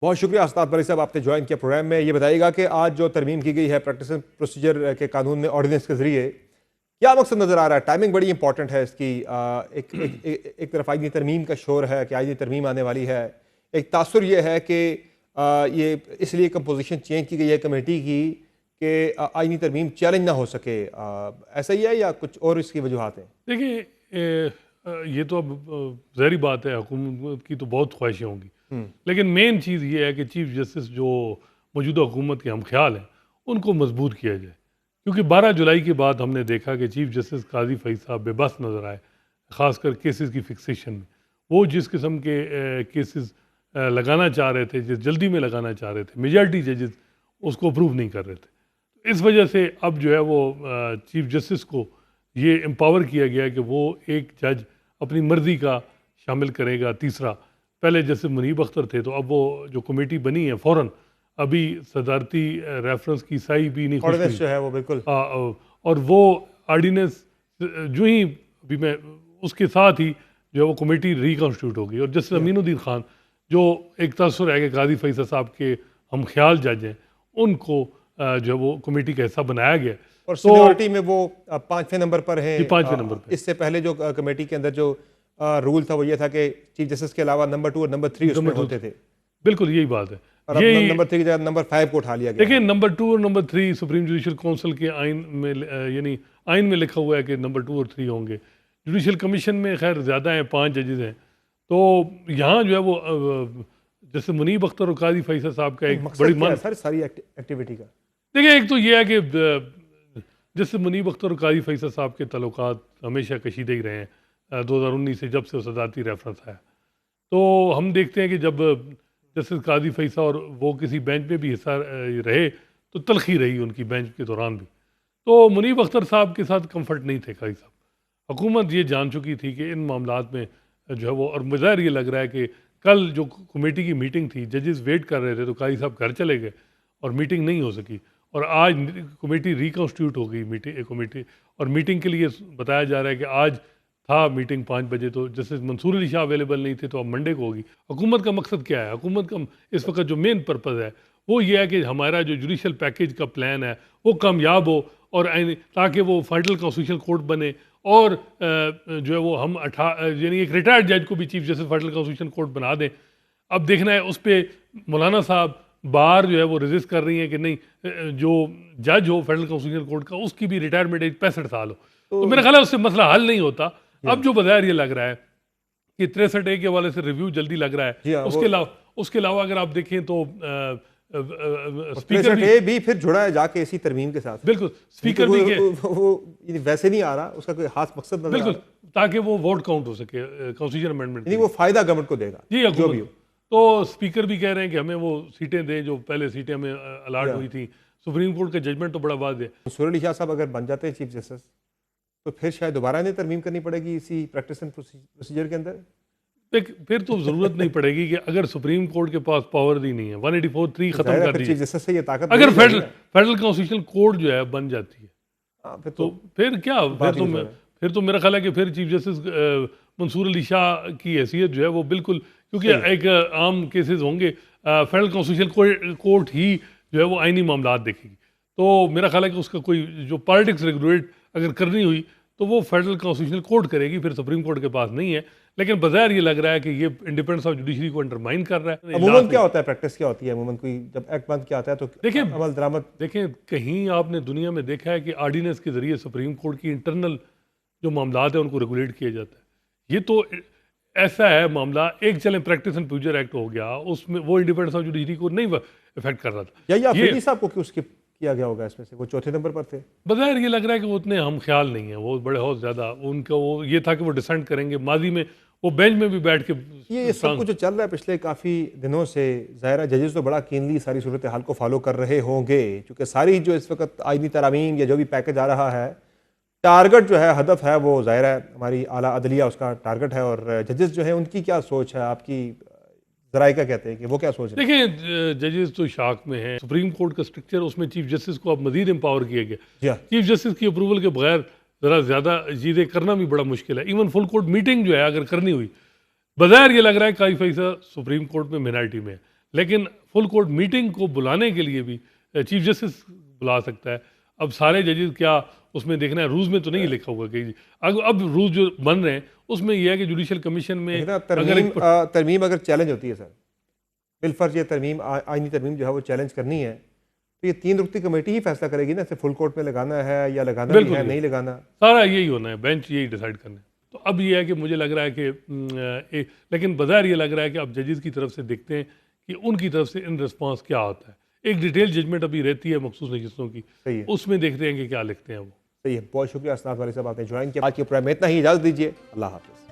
बहुत शुक्रिया अस्ताद बरी साहब, आपने ज्वाइन किया प्रोग्राम में। ये बताइएगा कि आज जो तरमीम की गई है प्रैक्टिस एंड प्रोसीजर के कानून में ऑर्डिनेंस के जरिए, क्या मकसद नज़र आ रहा है? टाइमिंग बड़ी इंपॉर्टेंट है इसकी। एक तरफ आइनी तरमीम का शोर है कि आइनी तरमीम आने वाली है, एक तासुर ये है कि ये इसलिए कंपोजिशन चेंज की गई है कमेटी की कि आइनी तरमीम चैलेंज ना हो सके। ऐसा ही है या कुछ और इसकी वजूहत हैं? देखिए, ये तो अब ज़ाहिर बात है, हुकूमत की तो बहुत ख्वाहिशें होंगी, हम्म, लेकिन मेन चीज़ ये है कि चीफ जस्टिस जो मौजूदा हुकूमत के हम ख्याल हैं उनको मजबूत किया जाए। क्योंकि 12 जुलाई के बाद हमने देखा कि चीफ जस्टिस काजी फैज साहब बेबस नज़र आए, ख़ासकर केसेस की फिक्सेशन में। वो जिस किस्म के केसेस लगाना चाह रहे थे, जिस जल्दी में लगाना चाह रहे थे, मेजॉरिटी जजेस उसको अप्रूव नहीं कर रहे थे। इस वजह से अब जो है वो चीफ जस्टिस को ये एम्पावर किया गया कि वो एक जज अपनी मर्जी का शामिल करेगा। तीसरा, पहले जैसे मुनीब अख्तर थे, तो अब वो जो कमेटी बनी है फ़ौरन अभी सदारती रेफरेंस की सही भी नहीं खुश ऑर्डिनेंस हुई। जो है वो बिल्कुल और वो आर्डिनेंस जो ही अभी मैं उसके साथ ही जो है वो कमेटी रिकॉन्स्टिट्यूट होगी। और जस्टिस अमीनुद्दीन खान जो एक तसर है कि काजी फैसल साहब के हम ख्याल जज हैं, उनको जो है वो कमेटी का हिस्सा बनाया गया। और तो सीनियरिटी में वो 5वें नंबर पर हैं। ये 5वें नंबर पे। इससे पहले जो कमेटी के अंदर जो रूल था वो ये था कि चीफ जस्टिस के अलावा नंबर 2 और नंबर 3 उसमें नंबर 2 होते थे, बिल्कुल यही बात है। और अब यही नंबर 3 की जगह नंबर 5 को उठा लिया गया देखिए, है। नंबर 2 और नंबर 3 सुप्रीम जुडिशल काउंसिल के आइन में यानी आइन में लिखा हुआ है कि नंबर 2 और 3 होंगे। जुडिशल कमीशन में खैर ज़्यादा हैं, 5 जजेस हैं। तो यहाँ जो है वो जैसे मुनीब अख्तर और काजी फैसल साहब का एक मकसद बड़ी क्या है मन। सर सारी एक्टिविटी का? देखिए, एक तो ये है कि जैसे मुनीब अख्तर और काजी फैसल साहब के ताल्लुकात हमेशा कशीदे ही रहे हैं। 2019 से जब से सदारती रेफरेंस आया, तो हम देखते हैं कि जब जस्टिस काजी फैसल और वो किसी बेंच में भी हिस्सा रहे तो तलखी रही उनकी बेंच के दौरान भी। तो मुनीब अख्तर साहब के साथ कंफर्ट नहीं थे काजी साहब। हुकूमत ये जान चुकी थी कि इन मामलात में जो है वो, और मुझे ये लग रहा है कि कल जो कमेटी की मीटिंग थी, जजेस वेट कर रहे थे, तो काजी साहब घर चले गए और मीटिंग नहीं हो सकी। और आज कमेटी रिकॉन्स्टिट्यूट हो गई कमेटी, और मीटिंग के लिए बताया जा रहा है कि आज था मीटिंग 5 बजे, तो जैसे मंसूर अली शाह अवेलेबल नहीं थे तो अब मंडे को होगी। हुकूमत का मकसद क्या है? हुकूमत का इस वक्त जो मेन पर्पज़ है वो ये है कि हमारा जो जुडिशल पैकेज का प्लान है वो कामयाब हो, और ताकि वो फेडरल कॉन्स्टिट्यूशनल कोर्ट बने, और जो है वो हम यानी एक रिटायर्ड जज को भी chief justice federal constitutional court बना दें। अब देखना है उस पर मौलाना साहब बार जो है वो रजिस्ट कर रही हैं कि नहीं, जो जज हो फेडरल कॉन्स्टिट्यूशनल कोर्ट का उसकी भी रिटायरमेंट एज 65 साल हो। तो मेरा ख्याल है उससे मसला हल नहीं होता। अब जो बजाय ये लग रहा है कि 63A के हवाले से रिव्यू जल्दी लग रहा जी है। हाँ, उसके अलावा अगर आप देखें तो स्पीकर भी फिर जुड़ा है जाके इसी तरमीम के साथ। बिल्कुल स्पीकर भी वो वैसे नहीं आ रहा, उसका कोई खास मकसद नजर आ बिल्कुल, रहा। ताकि वो वोट काउंट हो सके कॉन्स्टिट्यूशन अमेंडमेंट। नहीं, वो फायदा गवर्नमेंट को देगा जी जो भी हो। तो स्पीकर भी कह रहे हैं कि हमें वो सीटें दें जो पहले सीटें हमें अलाट हुई थी। सुप्रीम कोर्ट का जजमेंट तो बड़ा वाज़ है। मंसूर अली शाह साहब अगर बन जाते हैं चीफ जस्टिस, तो फिर शायद दोबारा इन्हें तरमीम करनी पड़ेगी इसी प्रैक्टिस एंड प्रोसीजर के अंदर। फिर तो ज़रूरत नहीं पड़ेगी कि अगर सुप्रीम कोर्ट के पास पावर ही नहीं है, 184(3) खत्म कर चीफ दीजिए। जस्टिस से ये ताकत अगर नहीं जाएगी ना। फेडरल कॉन्स्टिट्यूशनल कोर्ट जो है बन जाती है, फिर तो फिर क्या, बात ही कुछ और है। फिर तो मेरा ख्याल है कि फिर चीफ जस्टिस मंसूर अली शाह की हैसियत जो है वो बिल्कुल, क्योंकि सही। एक आम केसेस होंगे, फेडरल कॉन्स्टिट्यूशनल कोर्ट ही जो है वो आइनी मामलात देखेगी। तो मेरा ख्याल है कि उसका कोई जो पॉलिटिक्स रेगुलेट अगर करनी हुई तो वो फेडरल कॉन्स्टिट्यूशनल कोर्ट करेगी, फिर सुप्रीम कोर्ट के पास नहीं है। लेकिन बज़ाहिर ये लग रहा है कि ये इंडिपेंडेंस ऑफ जुडिशरी को अंडरमाइन कर रहा है। अमूमन क्या होता है, प्रैक्टिस क्या होती है अमूमन? कोई जब एक्ट बंद क्या आता है तो देखिए, अमल दरामद। देखें, कहीं आपने दुनिया में देखा है कि आर्डिनेंस के जरिए सुप्रीम कोर्ट की इंटरनल जो मामलात है उनको रेगुलेट किया जाता है? ये तो ऐसा है मामला, एक चलें प्रैक्टिस एंड प्रोसीजर एक्ट हो गया, उसमें वो इंडिपेंडेंस ऑफ जुडिशरी को नहीं इफेक्ट कर रहा था। या ये अफरीदी साहब को क्यों स्किप किया गया होगा इसमें से? वो चौथे नंबर पर थे। बज़ाहिर ये लग रहा है कि वो उतने हम ख्याल नहीं है, वो बड़े बहुत ज़्यादा उनका वो ये था कि वो डिसेंट करेंगे। माजी में वो बेंच में भी बैठ के ये सब कुछ जो चल रहा है पिछले काफ़ी दिनों से, ज़ाहिर है जजेस तो बड़ा कीनली सारी सूरत हाल को फॉलो कर रहे होंगे, क्योंकि सारी जो इस वक्त आइनी तरामीम या जो भी पैकेज आ रहा है, टारगेट जो है, हदफ है, वो ज़ाहिर है हमारी आला अदलिया उसका टारगेट है। और जजेस जो है उनकी क्या सोच है, आपकी ज़राए क्या कहते हैं कि वो क्या सोच रहे हैं? देखिए, जजेस तो शाख में हैं। सुप्रीम कोर्ट का स्ट्रक्चर, उसमें चीफ जस्टिस को अब मजीद एम्पावर किया गया। जी हाँ। चीफ जस्टिस की अप्रूवल के बगैर ज़रा ज़्यादा चीज़ें करना भी बड़ा मुश्किल है। इवन फुल कोर्ट मीटिंग जो है अगर करनी हुई, बज़ाहिर ये लग रहा है काजी फैसल सुप्रीम कोर्ट में मिनॉरिटी में है, लेकिन फुल कोर्ट मीटिंग को बुलाने के लिए भी चीफ जस्टिस बुला सकता है। अब सारे जजेस क्या उसमें देखना है, रूल्स में तो नहीं लिखा हुआ कि अब रूल्स जो बन रहे हैं उसमें यह है कि जुडिशियल कमीशन में देखिए ना, अगर तरमीम अगर चैलेंज होती है सर, बिलफर्ज ये तरमीम आईनी तरमीम जो है वो चैलेंज करनी है, तो ये 3 रुकनी कमेटी ही फैसला करेगी ना, इसे फुल कोर्ट में लगाना है या लगाना भी है, नहीं लगाना। सारा यही होना है, बेंच यही डिसाइड करना है। तो अब ये है कि मुझे लग रहा है कि लेकिन बाज़ाहिर ये लग रहा है कि अब जजेस की तरफ से देखते हैं कि उनकी तरफ से इन रिस्पॉन्स क्या आता है। एक डिटेल जजमेंट अभी रहती है मखसूस नशिस्तों की, सही है, उसमें देखते हैं कि क्या लिखते हैं वो। सही है। बहुत शुक्रिया असनाद वाली साहब, आपने ज्वाइन किया। आज के प्रोग्राम में इतना ही, इजाज़त दीजिए, अल्लाह हाफिज़।